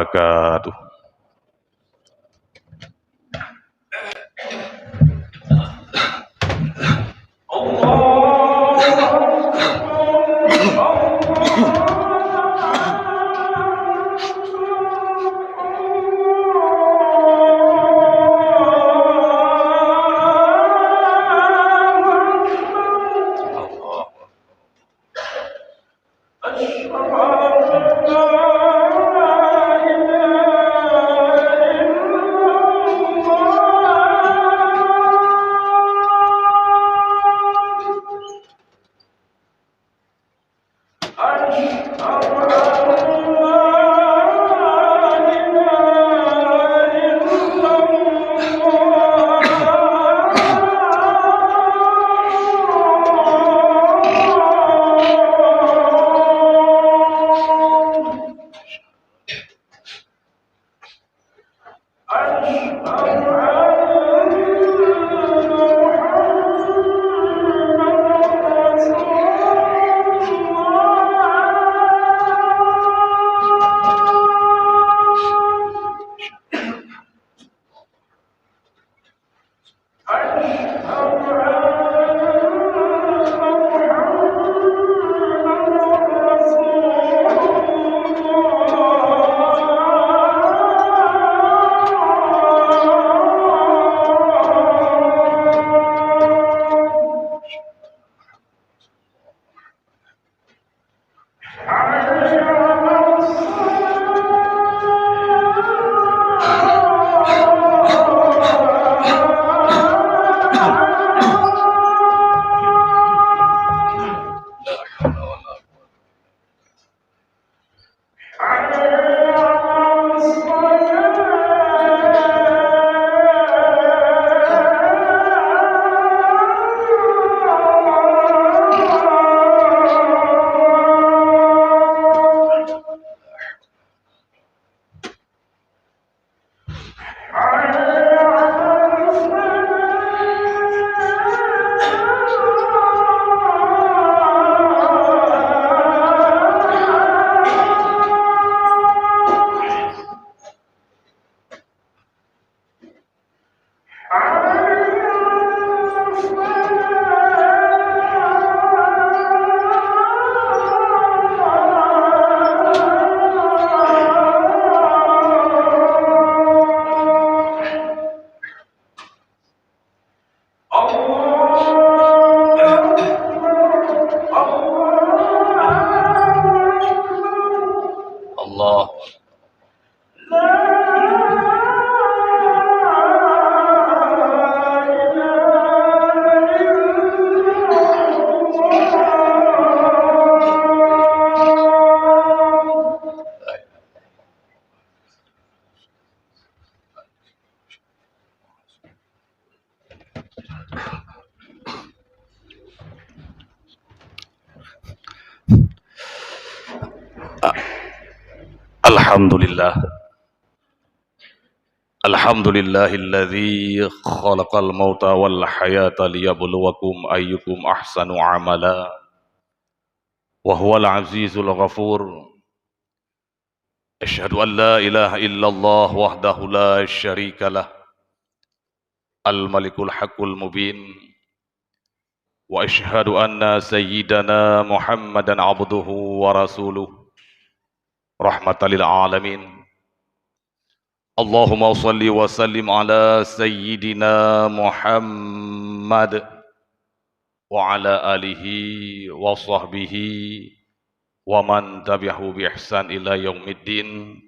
wabarakatuh. Allah. Alhamdulillah. Alhamdulillahilladzi khalaqal mauta wal hayata liyabluwakum ayyukum ahsanu amala wa huwal azizul ghafur. Asyhadu an la ilaha illallah wahdahu la syarikalah al malikul haqqul mubin wa asyhadu anna sayyidana Muhammadan abduhu wa rasuluh rahmatan lil alamin. Allahumma salli wa sallim ala sayyidina Muhammad wa ala alihi wa sahbihi wa man tabi'ahu bi ihsan ila yaumiddin.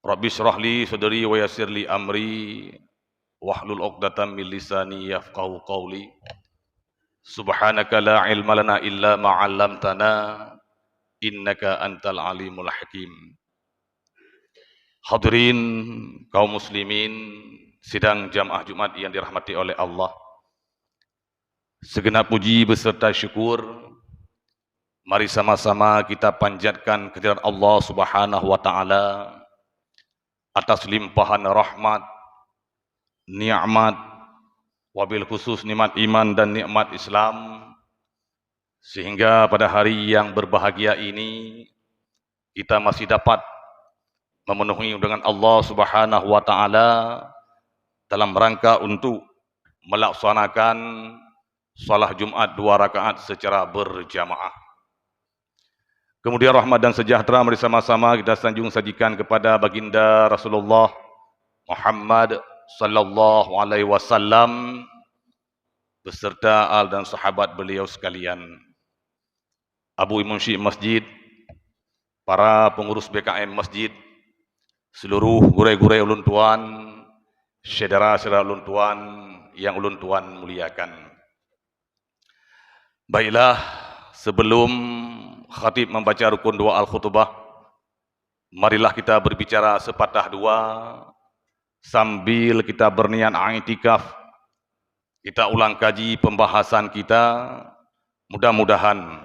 Rabbi shrah li sadri wa yassir li amri wahlul 'uqdatam min lisani yafqahu qawli. Subhanaka la ilma lana illa ma 'allamtana innaka antal alimul hakim. Hadirin kaum muslimin sidang jamaah Jumat yang dirahmati oleh Allah. Segenap puji beserta syukur mari sama-sama kita panjatkan kehadirat Allah Subhanahu wa taala atas limpahan rahmat, nikmat, wabil khusus nikmat iman dan nikmat Islam, sehingga pada hari yang berbahagia ini kita masih dapat memenuhi undangan Allah Subhanahu wa taala dalam rangka untuk melaksanakan salat Jumat 2 rakaat secara berjamaah. Kemudian rahmat dan sejahtera bersama-sama kita sanjung sajikan kepada baginda Rasulullah Muhammad sallallahu alaihi wasallam beserta al dan sahabat beliau sekalian. Abu Munsyid Masjid, para pengurus BKM Masjid, seluruh gurai-gurai ulun tuan, saudara-saudara ulun tuan yang ulun tuan muliakan. Baiklah, sebelum khatib membaca rukun doa al-khutbah, marilah kita berbicara sepatah dua sambil kita berniat i'tikaf. Kita ulang kaji pembahasan kita, mudah-mudahan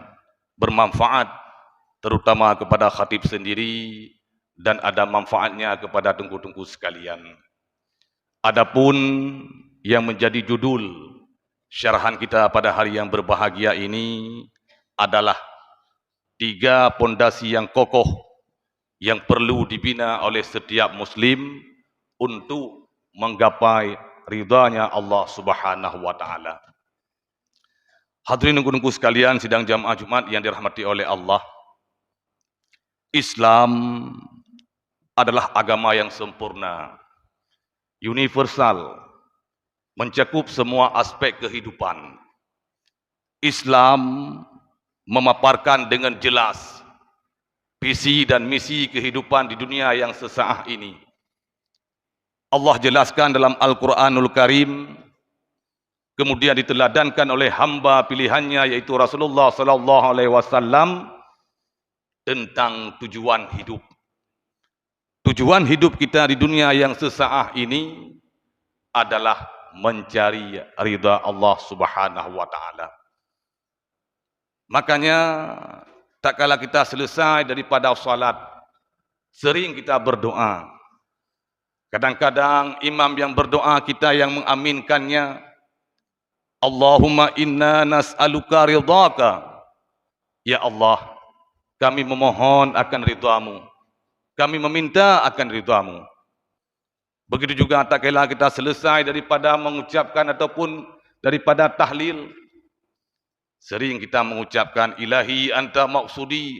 bermanfaat terutama kepada khatib sendiri dan ada manfaatnya kepada tungku-tungku sekalian. Adapun yang menjadi judul syarahan kita pada hari yang berbahagia ini adalah 3 pondasi yang kokoh yang perlu dibina oleh setiap muslim untuk menggapai ridhanya Allah Subhanahu wa taala. Hadirin nunggu-nunggu sekalian sidang jamaah Jumat yang dirahmati oleh Allah. Islam adalah agama yang sempurna, universal, mencakup semua aspek kehidupan. Islam memaparkan dengan jelas visi dan misi kehidupan di dunia yang sesaat ini. Allah jelaskan dalam Al-Quranul Karim, kemudian diteladankan oleh hamba pilihannya yaitu Rasulullah sallallahu alaihi wasallam tentang tujuan hidup. Tujuan hidup kita di dunia yang sesaat ini adalah mencari ridha Allah Subhanahu wa taala. Makanya tak kala kita selesai daripada salat, sering kita berdoa. Kadang-kadang imam yang berdoa kita yang mengaminkannya, Allahumma inna nas'aluka ridhaka. Ya Allah, kami memohon akan ridhamu. Kami meminta akan ridhamu. Begitu juga tak kala kita selesai daripada mengucapkan ataupun daripada tahlil, sering kita mengucapkan ilahi anta maqsudi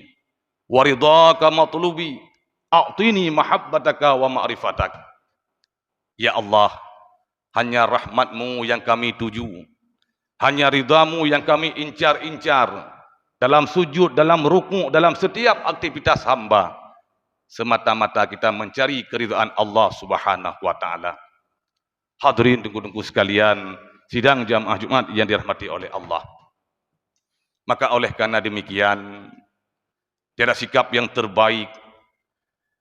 wa ridhaka matlubi a'tini mahabbataka wa ma'rifatak. Ya Allah, hanya rahmatmu yang kami tuju, hanya ridhamu yang kami incar-incar dalam sujud, dalam rukuk, dalam setiap aktivitas hamba. Semata-mata kita mencari keridhaan Allah Subhanahu wa taala. Hadirin tunggu-tunggu sekalian, sidang jamaah Jumat yang dirahmati oleh Allah. Maka oleh karena demikian, tiada sikap yang terbaik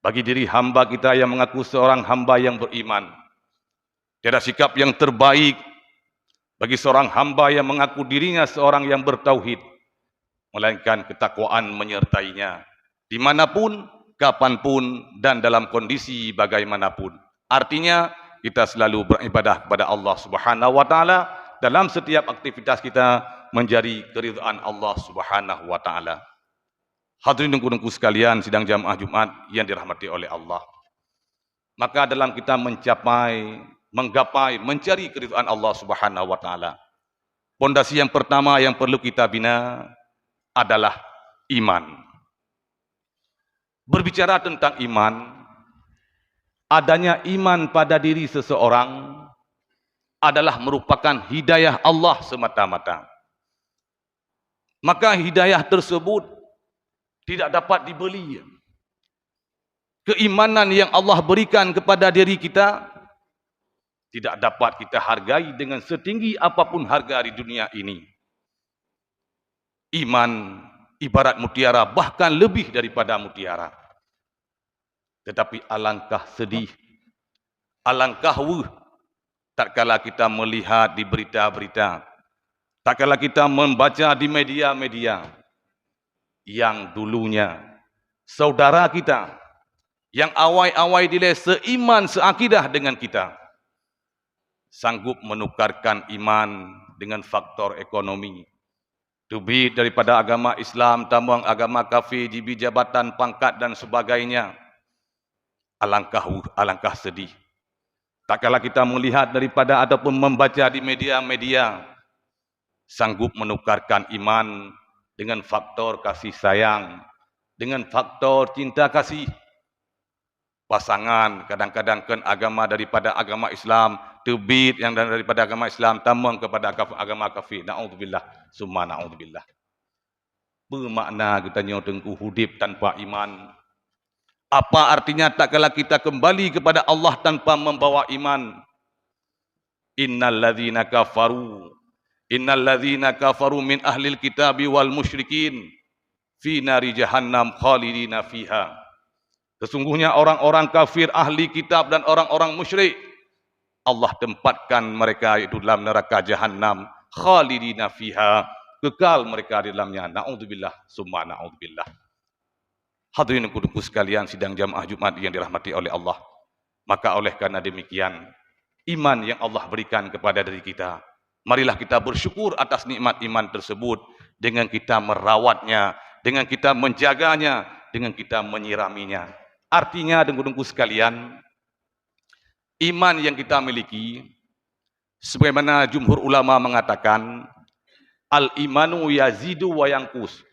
bagi diri hamba kita yang mengaku seorang hamba yang beriman. Tiada sikap yang terbaik bagi seorang hamba yang mengaku dirinya seorang yang bertauhid, melainkan ketakwaan menyertainya dimanapun, kapanpun, dan dalam kondisi bagaimanapun. Artinya kita selalu beribadah kepada Allah Subhanahu wa taala dalam setiap aktivitas kita mencari keridhaan Allah Subhanahu wa taala. Hadirin nunggu-nunggu sekalian sidang jamaah Jumat yang dirahmati oleh Allah. Maka dalam kita menggapai, mencari keridhaan Allah Subhanahu wa taala, pondasi yang pertama yang perlu kita bina adalah iman. Berbicara tentang iman, adanya iman pada diri seseorang adalah merupakan hidayah Allah semata-mata. Maka hidayah tersebut tidak dapat dibeli. Keimanan yang Allah berikan kepada diri kita tidak dapat kita hargai dengan setinggi apapun harga di dunia ini. Iman ibarat mutiara, bahkan lebih daripada mutiara. Tetapi alangkah sedih, alangkah tak kala kita melihat di berita-berita, tak kala kita membaca di media-media, yang dulunya saudara kita, yang awai-awai dileh seiman seakidah dengan kita, sanggup menukarkan iman dengan faktor ekonomi, tubid daripada agama Islam, tambang agama kafir, jibi jabatan, pangkat dan sebagainya. Alangkah sedih. Tak kala kita melihat daripada ataupun membaca di media-media, sanggup menukarkan iman dengan faktor kasih sayang, dengan faktor cinta kasih. Pasangan kadang-kadang kan agama daripada agama Islam, tubid yang daripada agama Islam, tambang kepada agama kafir. Na'udzubillah, summa na'udzubillah. Bermakna katanya tengku hidup tanpa iman. Apa artinya tak kala kita kembali kepada Allah tanpa membawa iman? Innalladzina kafaru min ahlil kitabi wal musyrikin fi nari jahannam khalidina fiha. Sesungguhnya orang-orang kafir, ahli kitab dan orang-orang musyrik, Allah tempatkan mereka itu dalam neraka jahannam khalidina fiha, kekal mereka di dalamnya. Na'udzubillah, summa na'udzubillah. Hadirin kuduku sekalian, sidang jamaah Jumat yang dirahmati oleh Allah. Maka oleh karena demikian, iman yang Allah berikan kepada diri kita, marilah kita bersyukur atas nikmat iman tersebut dengan kita merawatnya, dengan kita menjaganya, dengan kita menyiraminya. Artinya, dengku-dengku sekalian, iman yang kita miliki, sebagaimana jumhur ulama mengatakan, al-imanu yazidu wa yanqus.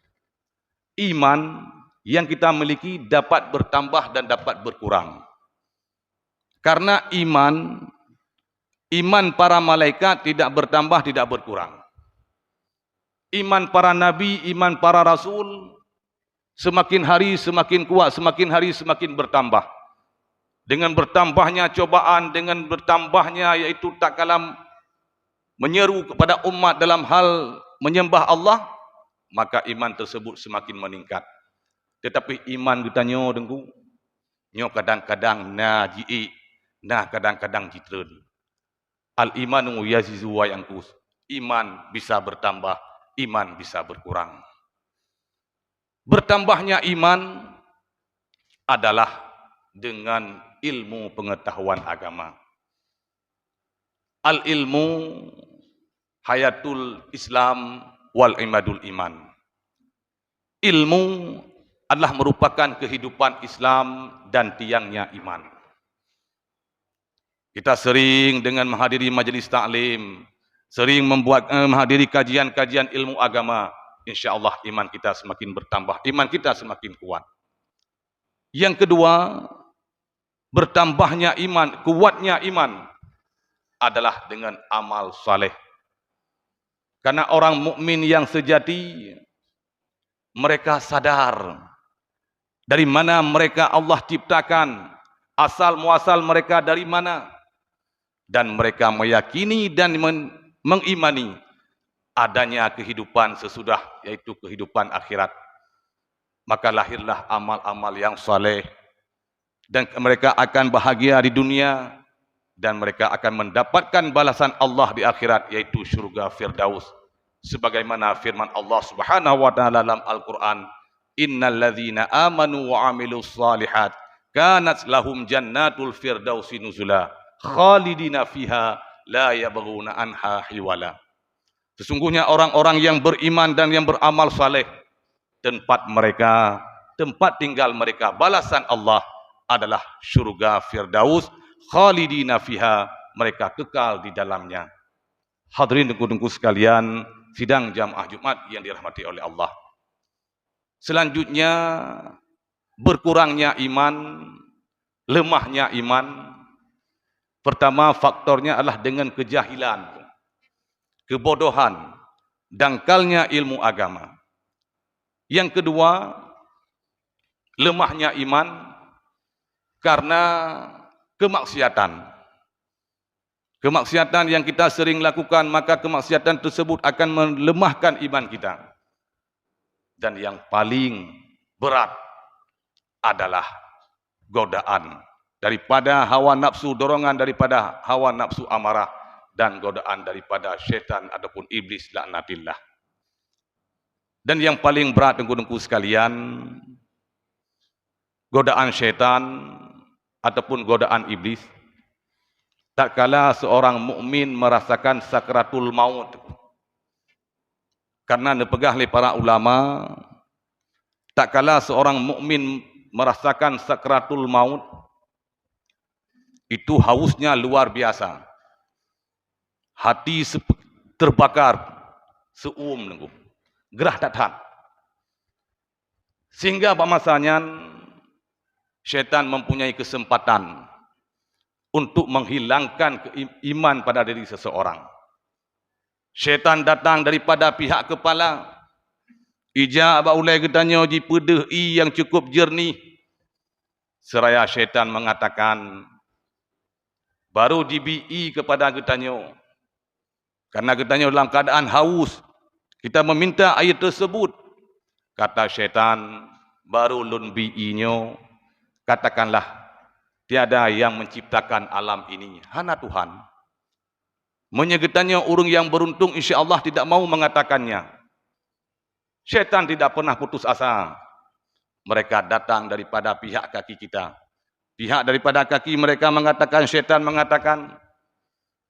Iman yang kita miliki dapat bertambah dan dapat berkurang. Karena iman para malaikat tidak bertambah, tidak berkurang. Iman para nabi, iman para rasul, semakin hari semakin kuat, semakin hari semakin bertambah. Dengan bertambahnya cobaan, dengan bertambahnya yaitu tak kalah menyeru kepada umat dalam hal menyembah Allah, maka iman tersebut semakin meningkat. Tetapi iman kita nyo dengku, nyo kadang-kadang naji'i, nah kadang-kadang jitreun. Al-imanu yazizu wa yanqus. Iman bisa bertambah, iman bisa berkurang. Bertambahnya iman adalah dengan ilmu pengetahuan agama. Al-ilmu hayatul Islam wal imadul iman. Ilmu adalah merupakan kehidupan Islam dan tiangnya iman. Kita sering dengan menghadiri majelis taklim, sering menghadiri kajian-kajian ilmu agama, insya-Allah iman kita semakin bertambah, iman kita semakin kuat. Yang kedua, bertambahnya iman, kuatnya iman adalah dengan amal saleh. Karena orang mukmin yang sejati, mereka sadar dari mana mereka Allah ciptakan, asal muasal mereka dari mana, dan mereka meyakini dan mengimani adanya kehidupan sesudah, yaitu kehidupan akhirat. Maka lahirlah amal-amal yang saleh, dan mereka akan bahagia di dunia, dan mereka akan mendapatkan balasan Allah di akhirat, yaitu syurga Firdaus. Sebagaimana firman Allah Subhanahu wa taala dalam Al-Qur'an, innal ladzina amanu wa amilus shalihat kanat lahum jannatul firdausi nuzula khalidina fiha la yabghuna anha hiwala. Sesungguhnya orang-orang yang beriman dan yang beramal saleh, tempat mereka, tempat tinggal mereka, balasan Allah adalah syurga Firdaus, khalidina fiha, mereka kekal di dalamnya. Hadirin dengku-dengku sekalian, sidang jamaah Jumat yang dirahmati oleh Allah. Selanjutnya, berkurangnya iman, lemahnya iman. Pertama, faktornya adalah dengan kejahilan, kebodohan, dangkalnya ilmu agama. Yang kedua, lemahnya iman karena kemaksiatan. Kemaksiatan yang kita sering lakukan, maka kemaksiatan tersebut akan melemahkan iman kita. Dan yang paling berat adalah godaan daripada hawa nafsu, dorongan daripada hawa nafsu amarah, dan godaan daripada syaitan ataupun iblis laknatillah. Dan yang paling berat, dengku-dengku sekalian, godaan syaitan ataupun godaan iblis. Tak kala seorang mukmin merasakan sakratul maut, Karena dipegah oleh para ulama, tak kala seorang mukmin merasakan sakratul maut, itu hausnya luar biasa. Hati terbakar, seum, gerah tak tahan. Sehingga masanya syaitan mempunyai kesempatan untuk menghilangkan iman pada diri seseorang. Syaitan datang daripada pihak kepala. Ija abaulai ketanya di pedih yang cukup jernih. Seraya syaitan mengatakan, baru dibi kepada ketanya. Karena ketanya dalam keadaan haus, kita meminta air tersebut. Kata syaitan, baru lun bi'inyo, katakanlah, tiada yang menciptakan alam ini, hanya Tuhan. Menyegetanya orang yang beruntung, insya Allah tidak mau mengatakannya. Syaitan tidak pernah putus asa. Mereka datang daripada pihak kaki kita. Pihak daripada kaki mereka mengatakan, syaitan mengatakan,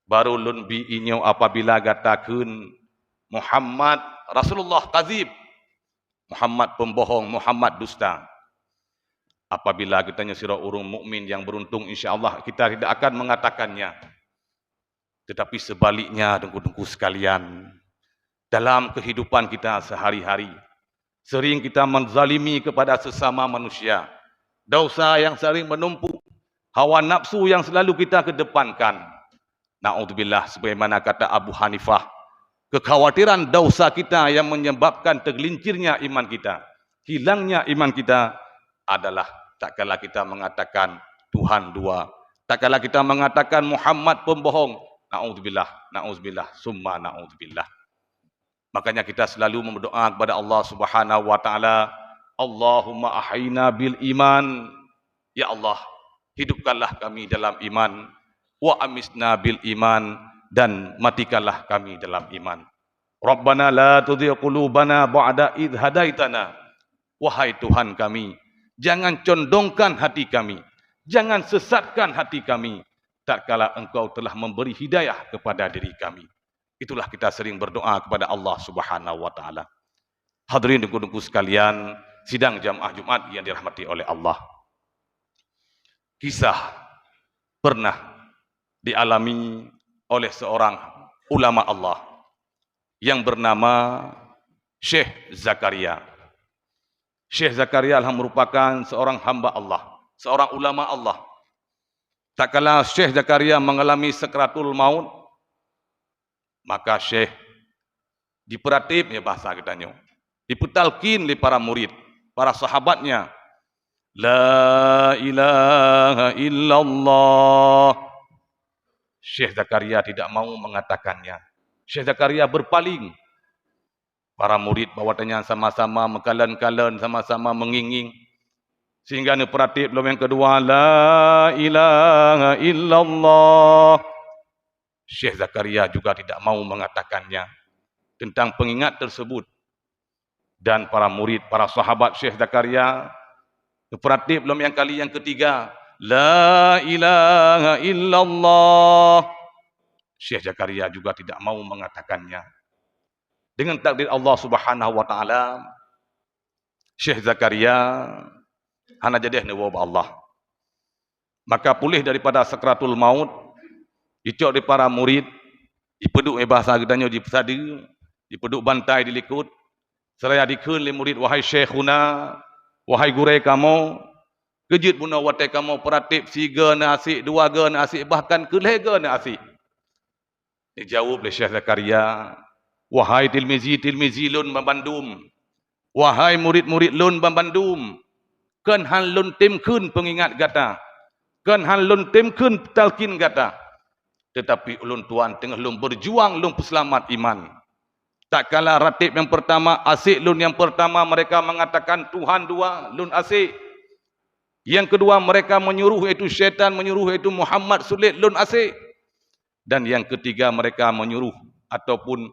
baru lun bi'inyo apabila katakan Muhammad Rasulullah kazib, Muhammad pembohong, Muhammad dusta. Apabila kitanya sirah urung mukmin yang beruntung, insya-Allah kita tidak akan mengatakannya. Tetapi sebaliknya, dengku-dengku sekalian, dalam kehidupan kita sehari-hari, sering kita menzalimi kepada sesama manusia. Dosa yang sering menumpuk, hawa nafsu yang selalu kita kedepankan. Na'udzubillah, sebagaimana kata Abu Hanifah, kekhawatiran dosa kita yang menyebabkan tergelincirnya iman kita, hilangnya iman kita adalah tak kala kita mengatakan Tuhan dua, tak kala kita mengatakan Muhammad pembohong. Na'udzubillah, na'udzubillah, summa na'udzubillah. Makanya kita selalu berdoa kepada Allah Subhanahu wa taala, Allahumma ahyina bil iman. Ya Allah, hidupkanlah kami dalam iman. Wa amisna bil iman, dan matikanlah kami dalam iman. Rabbana la tuzigh qulubana ba'da idh hadaitana. Wahai Tuhan kami, jangan condongkan hati kami, jangan sesatkan hati kami, tak kala Engkau telah memberi hidayah kepada diri kami. Itulah kita sering berdoa kepada Allah Subhanahu wa taala. Hadirin dengku-dengku sekalian, sidang jamaah Jumat yang dirahmati oleh Allah. Kisah pernah dialami oleh seorang ulama Allah yang bernama Syekh Zakaria. Syekh Zakaria merupakan seorang hamba Allah, seorang ulama Allah. Tak kala Syekh Zakaria mengalami sakratul maut, maka Syekh diperatip, ya bahasa katanya, dipetalkin oleh para murid, para sahabatnya. La ilaha illallah. Syekh Zakaria tidak mau mengatakannya. Syekh Zakaria berpaling. Para murid bawatanya sama-sama mengkalan-kalan, sama-sama menginging. Sehingga neperatip belum yang kedua, la ilaha illallah. Syekh Zakaria juga tidak mau mengatakannya tentang pengingat tersebut. Dan para murid, para sahabat Syekh Zakaria neperatip belum yang kali yang ketiga, la ilaha illallah. Syekh Zakaria juga tidak mau mengatakannya. Dengan takdir Allah Subhanahu wa taala, Syekh Zakaria hana jadi nawa Allah. Maka pulih daripada sakratul maut, dicok di para murid, dipeduk bahasa gedanya di pesadi, dipeduk bantai dilikut, seraya dikeun li murid, wahai syekhuna, wahai gurei kamu, kejut buna watai kamu peratip siga nasi, dua ga nasi, bahkan kelega nasi. Dijawab oleh Syekh Zakaria, wahai tilmizi lun membandum, wahai murid-murid lun membandum, kan han lun timkun pengingat gata, kan han lun timkun talkin gata, tetapi ulun tuan tengah lun berjuang lun peselamat iman. Tak kala ratib yang pertama, asik lun yang pertama mereka mengatakan Tuhan dua, lun asik. Yang kedua mereka menyuruh itu syaitan, menyuruh itu Muhammad sulit, lun asik. Dan yang ketiga mereka menyuruh ataupun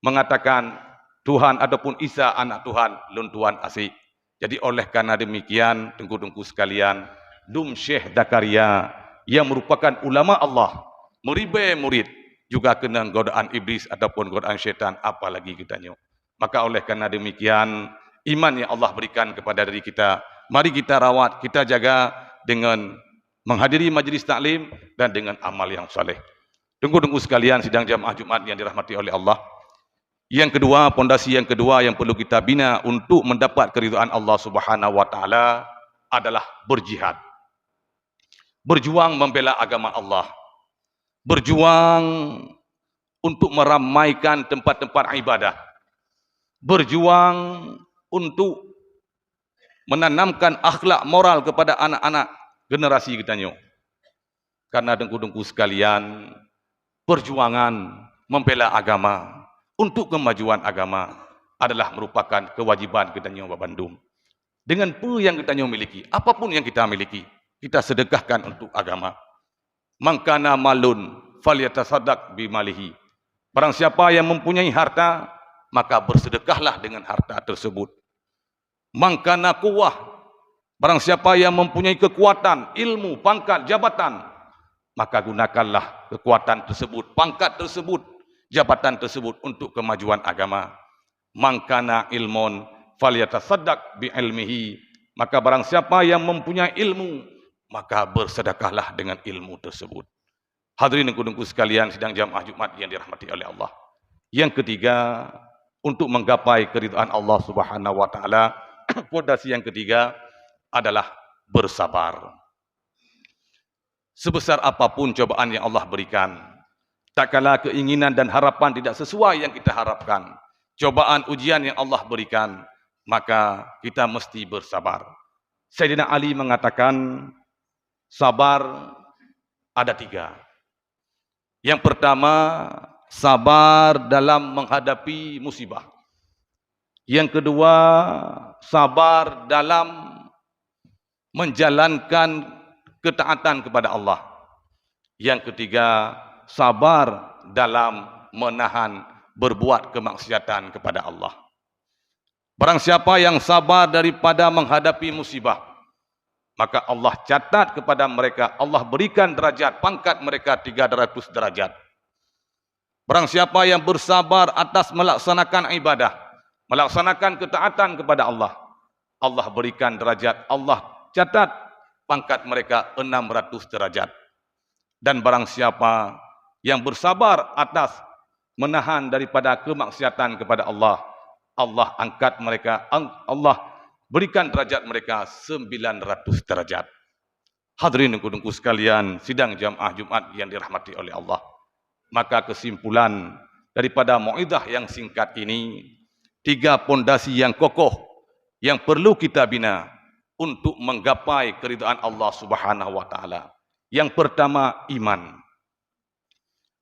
mengatakan Tuhan ataupun Isa anak Tuhan, lun tuan asik. Jadi oleh karena demikian, tengku-tengku sekalian, Dum Syekh Zakaria yang merupakan ulama Allah, meribai murid, juga kena godaan iblis ataupun godaan syaitan, apalagi kitanya. Maka oleh karena demikian, iman yang Allah berikan kepada diri kita, mari kita rawat, kita jaga dengan menghadiri majlis taklim dan dengan amal yang saleh. Tunggu-tunggu sekalian sidang jamaah Jumat yang dirahmati oleh Allah. Yang kedua, pondasi yang kedua yang perlu kita bina untuk mendapat keridhaan Allah Subhanahu wa taala adalah berjihad. Berjuang membela agama Allah. Berjuang untuk meramaikan tempat-tempat ibadah. Berjuang untuk menanamkan akhlak moral kepada anak-anak generasi kita ni. Karena dengku-dengku sekalian, perjuangan membela agama untuk kemajuan agama adalah merupakan kewajiban kita ni orang Bandung. Dengan apa yang kita ni miliki, apapun yang kita miliki, kita sedekahkan untuk agama. Mangkana malun falyatasaddaq bimalihi. Barang siapa yang mempunyai harta, maka bersedekahlah dengan harta tersebut. Mangkana kuwah, barang siapa yang mempunyai kekuatan, ilmu, pangkat, jabatan, maka gunakanlah kekuatan tersebut, pangkat tersebut, jabatan tersebut untuk kemajuan agama. Mangkana ilmun falyatasaddaq bi ilmihi, maka barang siapa yang mempunyai ilmu, maka bersedekahlah dengan ilmu tersebut. Hadirin dengku sekalian sidang jamaah Jumat yang dirahmati oleh Allah. Yang ketiga, untuk menggapai keridhaan Allah Subhanahu wa taala, pondasi yang ketiga adalah bersabar. Sebesar apapun cobaan yang Allah berikan, tak kala keinginan dan harapan tidak sesuai yang kita harapkan, cobaan ujian yang Allah berikan, maka kita mesti bersabar. Sayyidina Ali mengatakan, sabar ada 3. Yang pertama, sabar dalam menghadapi musibah. Yang kedua, sabar dalam menjalankan ketaatan kepada Allah. Yang ketiga, sabar dalam menahan berbuat kemaksiatan kepada Allah. Barang siapa yang sabar daripada menghadapi musibah, maka Allah catat kepada mereka, Allah berikan derajat, pangkat mereka 300 derajat. Barang siapa yang bersabar atas melaksanakan ibadah, melaksanakan ketaatan kepada Allah, Allah berikan derajat, Allah catat pangkat mereka 600 derajat. Dan barang siapa yang bersabar atas menahan daripada kemaksiatan kepada Allah, Allah angkat mereka, Allah berikan derajat mereka 900 derajat. Hadirin dengku sekalian, sidang jamaah Jumat yang dirahmati oleh Allah. Maka kesimpulan daripada mau'izah yang singkat ini, 3 pondasi yang kokoh yang perlu kita bina untuk menggapai keridhaan Allah Subhanahu wa taala. Yang pertama, iman.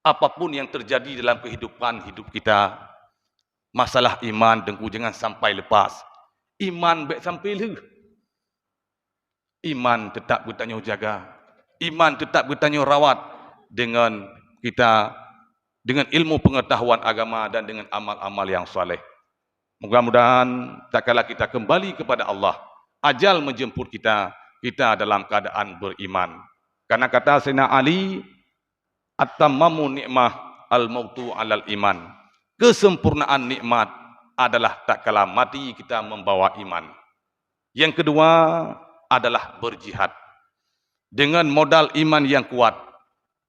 Apapun yang terjadi dalam kehidupan hidup kita, masalah iman dengku jangan sampai lepas. Iman baik sampai le. Iman tetap kita jaga. Iman tetap kita rawat dengan kita, dengan ilmu pengetahuan agama dan dengan amal-amal yang soleh. Mudah-mudahan tak kala kita kembali kepada Allah, ajal menjemput kita, kita dalam keadaan beriman. Karena kata Sayyidina Ali, at-tamamu ni'mah al-mautu alal iman. Kesempurnaan nikmat adalah tak kala mati kita membawa iman. Yang kedua adalah berjihad. Dengan modal iman yang kuat,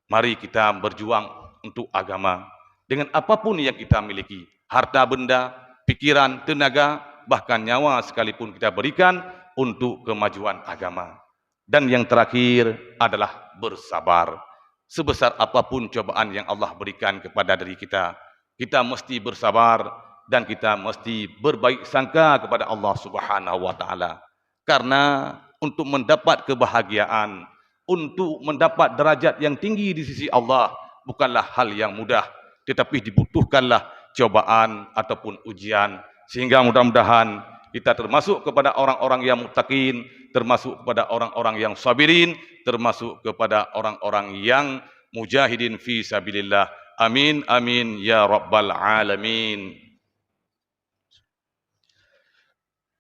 mari kita berjuang untuk agama. Dengan apapun yang kita miliki, harta benda, pikiran, tenaga, bahkan nyawa sekalipun kita berikan untuk kemajuan agama. Dan yang terakhir adalah bersabar. Sebesar apapun cobaan yang Allah berikan kepada diri kita, kita mesti bersabar dan kita mesti berbaik sangka kepada Allah Subhanahu wa taala. Karena untuk mendapat kebahagiaan, untuk mendapat derajat yang tinggi di sisi Allah bukanlah hal yang mudah, tetapi dibutuhkanlah cobaan ataupun ujian, sehingga mudah-mudahan kita termasuk kepada orang-orang yang muttaqin, termasuk kepada orang-orang yang sabirin, termasuk kepada orang-orang yang mujahidin fi sabilillah. Amin amin ya rabbal alamin.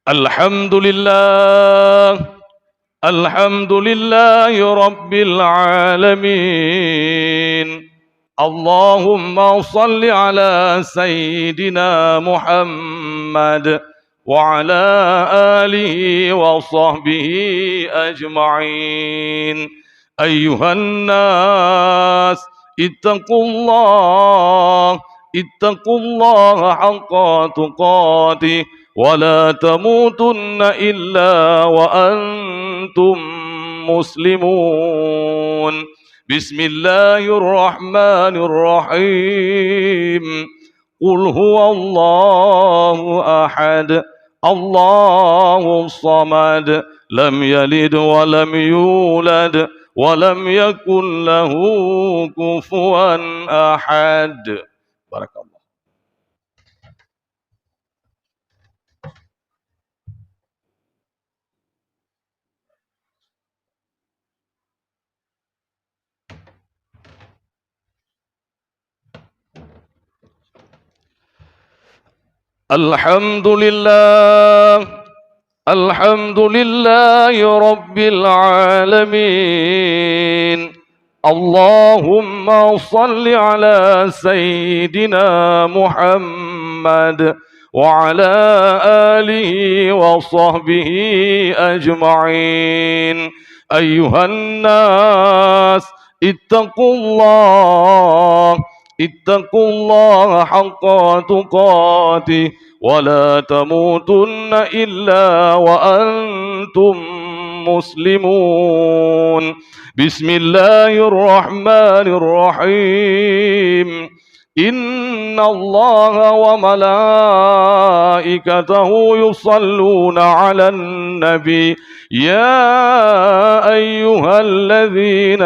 Alhamdulillah, alhamdulillahi rabbil alamin. اللهم صل على سيدنا محمد وعلى آله وصحبه أجمعين. أيها الناس اتقوا الله حق تقاته ولا تموتن إلا وأنتم مسلمون. بسم الله الرحمن الرحيم. قل هو الله أحد الله الصمد لم يلد ولم يولد ولم يكن له كفوا أحد. بارك الله. الحمد لله الحمد لله رب العالمين. اللهم صل على سيدنا محمد وعلى آله وصحبه أجمعين. أيها الناس اتقوا الله حق تقاته ولا تموتن إلا وأنتم مسلمون. بسم الله الرحمن الرحيم. إن الله وملائكته يصلون على النبي يا أيها الذين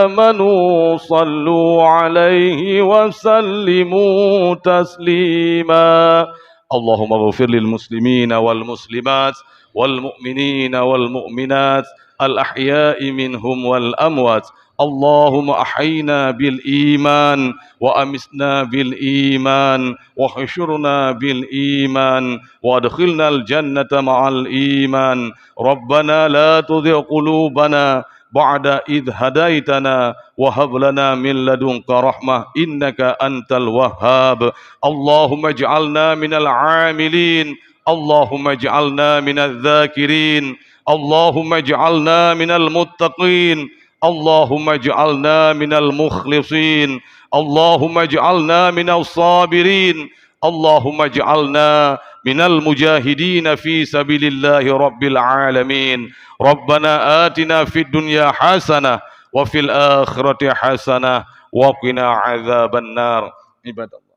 آمنوا صلوا عليه وسلموا تسليما. اللهم اغفر للمسلمين والمسلمات والمؤمنين والمؤمنات الأحياء منهم والأموات. اللهم أحينا بالإيمان وأمسنا بالإيمان وحشرنا بالإيمان وادخلنا الجنة مع الإيمان. ربنا لا تزغ قلوبنا بعد إذ هديتنا وهب لنا من لدنك رحمة إنك أنت الوهاب. اللهم اجعلنا من العاملين، اللهم اجعلنا من الذاكرين، اللهم اجعلنا من المتقين، اللهم اجعلنا من المخلصين، اللهم اجعلنا من الصابرين، اللهم اجعلنا من المجاهدين في سبيل الله رب العالمين. ربنا آتنا في الدنيا حسنة وفي الآخرة حسنة وقنا عذاب النار. عباد الله.